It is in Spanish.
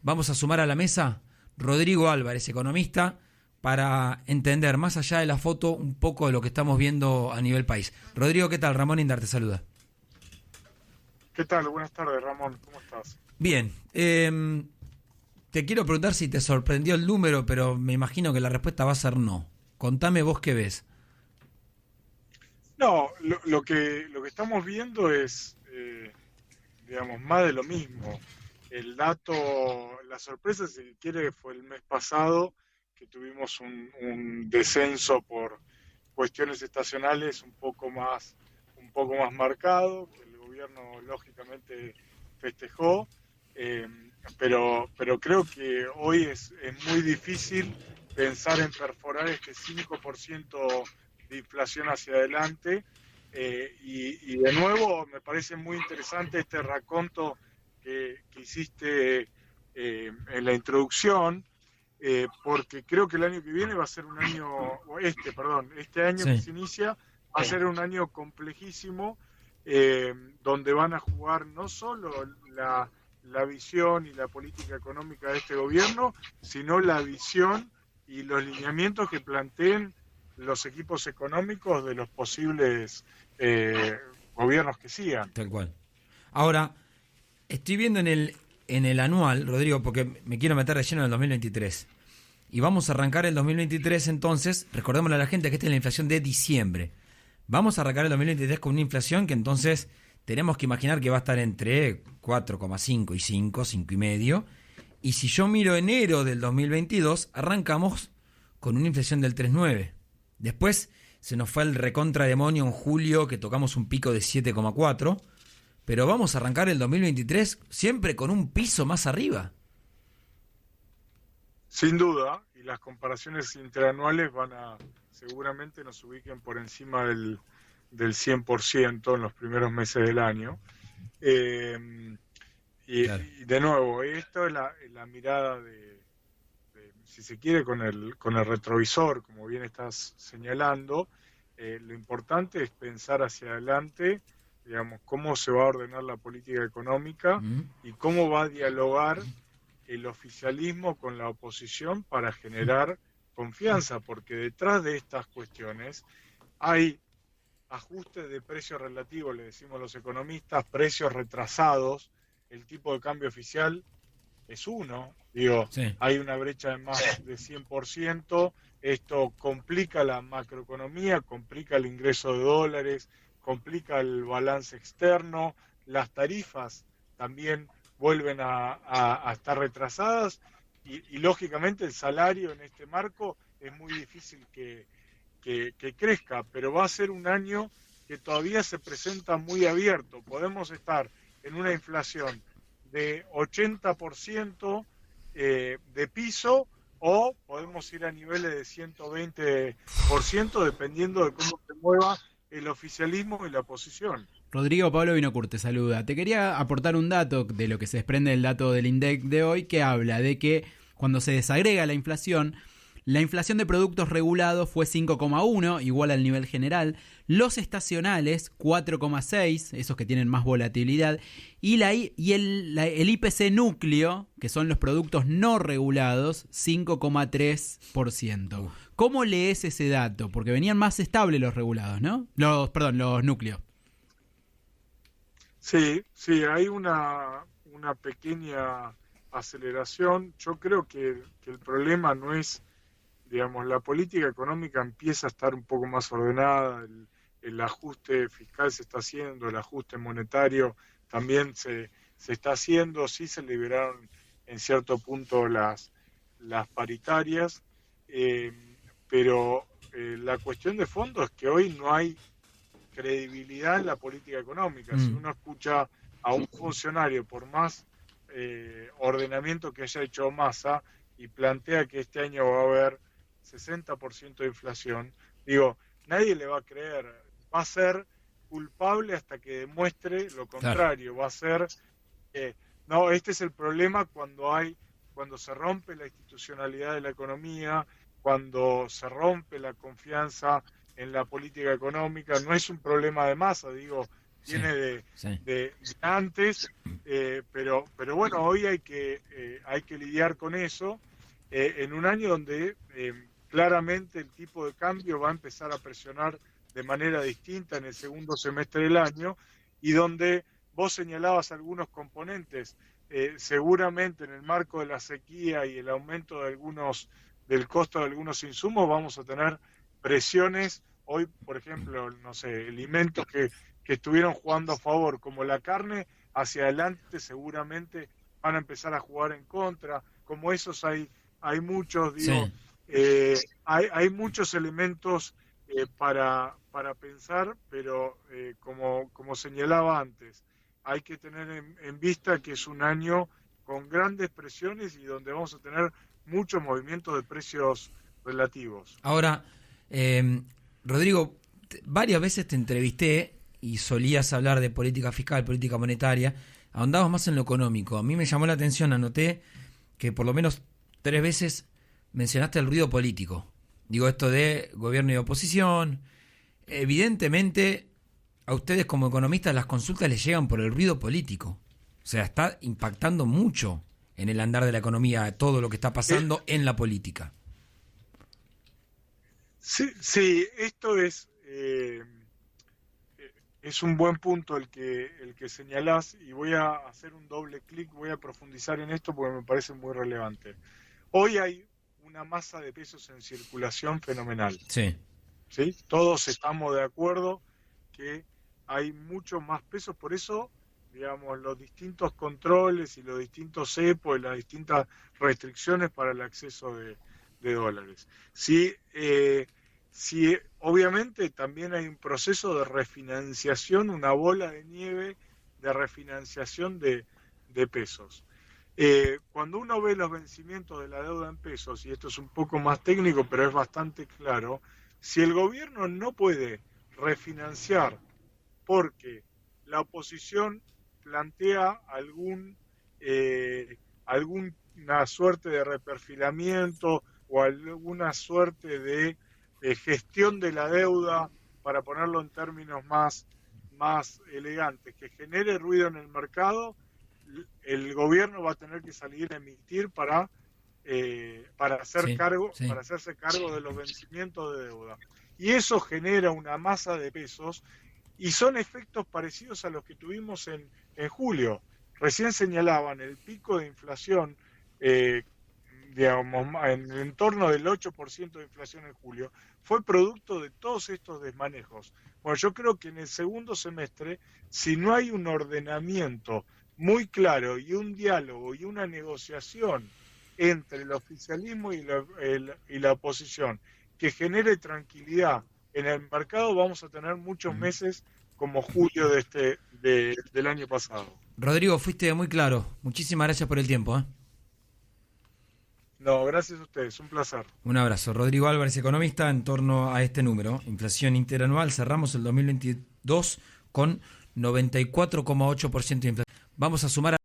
vamos a sumar a la mesa Rodrigo Álvarez, economista, para entender más allá de la foto un poco de lo que estamos viendo a nivel país. Rodrigo, ¿qué tal? Ramón Indar te saluda. ¿Qué tal? Buenas tardes, Ramón. ¿Cómo estás? Bien, te quiero preguntar si te sorprendió el número, pero me imagino que la respuesta va a ser no. Contame vos qué ves. No, lo que estamos viendo es, digamos, más de lo mismo. El dato, la sorpresa, si se quiere, fue el mes pasado, que tuvimos un descenso por cuestiones estacionales un poco más marcado, que el gobierno lógicamente festejó, eh, pero creo que hoy es muy difícil pensar en perforar este 5% de inflación hacia adelante. Y de nuevo me parece muy interesante este raconto que hiciste en la introducción, porque creo que el año que viene va a ser un año, este año que Sí, se inicia va a ser un año complejísimo, donde van a jugar no solo la visión y la política económica de este gobierno, sino la visión y los lineamientos que planteen los equipos económicos de los posibles gobiernos que sigan. tal cual. Ahora, estoy viendo en el anual, Rodrigo, porque me quiero meter de lleno en el 2023. Y vamos a arrancar el 2023 entonces, recordémosle a la gente que esta es la inflación de diciembre. Vamos a arrancar el 2023 con una inflación que entonces tenemos que imaginar que va a estar entre 4,5 y 5, 5,5. Y si yo miro enero del 2022, arrancamos con una inflación del 3,9. Después se nos fue el recontra demonio en julio, que tocamos un pico de 7,4. Pero vamos a arrancar el 2023 siempre con un piso más arriba. Sin duda, y las comparaciones interanuales seguramente nos ubiquen por encima del 100% en los primeros meses del año. Eh, y, Claro. y de nuevo, esto es la mirada si se quiere, con el retrovisor, como bien estás señalando. Lo importante es pensar hacia adelante, digamos, cómo se va a ordenar la política económica Mm. y cómo va a dialogar el oficialismo con la oposición para generar confianza, porque detrás de estas cuestiones hay ajustes de precios relativos, le decimos los economistas, precios retrasados. El tipo de cambio oficial es uno, digo, Sí. hay una brecha de más de 100%, esto complica la macroeconomía, complica el ingreso de dólares, complica el balance externo, las tarifas también vuelven a estar retrasadas y lógicamente el salario en este marco es muy difícil que crezca, pero va a ser un año que todavía se presenta muy abierto. Podemos estar en una inflación de 80% de piso, o podemos ir a niveles de 120% dependiendo de cómo se mueva el oficialismo y la oposición. Rodrigo Pablo Vinocur te saluda. Te quería aportar un dato de lo que se desprende del dato del INDEC de hoy, que habla de que cuando se desagrega la inflación de productos regulados fue 5,1, igual al nivel general. Los estacionales, 4,6, esos que tienen más volatilidad. Y el IPC núcleo, que son los productos no regulados, 5,3%. ¿Cómo lees ese dato? Porque venían más estables los regulados, ¿no? Los núcleos. Sí, sí, hay una pequeña aceleración. Yo creo que el problema no es, digamos, la política económica empieza a estar un poco más ordenada, el ajuste fiscal se está haciendo, el ajuste monetario también se está haciendo, sí se liberaron en cierto punto las paritarias, eh, pero la cuestión de fondo es que hoy no hay credibilidad en la política económica. Si Mm. uno escucha a un funcionario, por más ordenamiento que haya hecho Massa, y plantea que este año va a haber 60% de inflación, digo, nadie le va a creer, va a ser culpable hasta que demuestre lo Claro. contrario, va a ser, no, este es el problema cuando se rompe la institucionalidad de la economía, cuando se rompe la confianza en la política económica. No es un problema de masa, digo, viene sí. de antes, pero bueno, hoy hay que lidiar con eso en un año donde claramente el tipo de cambio va a empezar a presionar de manera distinta en el segundo semestre del año, y donde vos señalabas algunos componentes, seguramente en el marco de la sequía y el aumento del costo de algunos insumos vamos a tener presiones. Hoy, por ejemplo, no sé, alimentos que estuvieron jugando a favor, como la carne, hacia adelante seguramente van a empezar a jugar en contra. Como esos hay muchos, digo, Sí. hay muchos elementos para pensar, pero como señalaba antes, hay que tener en vista que es un año con grandes presiones y donde vamos a tener muchos movimientos de precios relativos. Ahora, Rodrigo, varias veces te entrevisté y solías hablar de política fiscal, política monetaria, ahondabas más en lo económico. A mí me llamó la atención, anoté que por lo menos 3 veces mencionaste el ruido político. Digo, esto de gobierno y oposición. Evidentemente, a ustedes como economistas las consultas les llegan por el ruido político. O sea, está impactando mucho en el andar de la economía todo lo que está pasando en la política. Sí, esto es un buen punto el que señalás, y voy a hacer un doble clic, voy a profundizar en esto porque me parece muy relevante. Hoy hay una masa de pesos en circulación fenomenal. Sí. ¿Sí? Todos estamos de acuerdo que hay muchos más pesos, por eso, digamos, los distintos controles y los distintos cepos y las distintas restricciones para el acceso de dólares. Sí, obviamente también hay un proceso de refinanciación, una bola de nieve de refinanciación de pesos. Cuando uno ve los vencimientos de la deuda en pesos, y esto es un poco más técnico, pero es bastante claro, si el gobierno no puede refinanciar porque la oposición plantea alguna suerte de reperfilamiento o alguna suerte de gestión de la deuda, para ponerlo en términos más elegantes, que genere ruido en el mercado, el gobierno va a tener que salir a emitir para hacerse cargo de los vencimientos de deuda. Y eso genera una masa de pesos, y son efectos parecidos a los que tuvimos en julio. Recién señalaban el pico de inflación, digamos, en torno del 8% de inflación en julio, fue producto de todos estos desmanejos. Bueno, yo creo que en el segundo semestre, si no hay un ordenamiento muy claro y un diálogo y una negociación entre el oficialismo y la oposición que genere tranquilidad en el mercado, vamos a tener muchos meses como julio del año pasado. Rodrigo, fuiste muy claro. Muchísimas gracias por el tiempo. No, gracias a ustedes, un placer. Un abrazo. Rodrigo Álvarez, economista, en torno a este número. Inflación interanual, cerramos el 2022 con 94,8% de inflación. Vamos a sumar a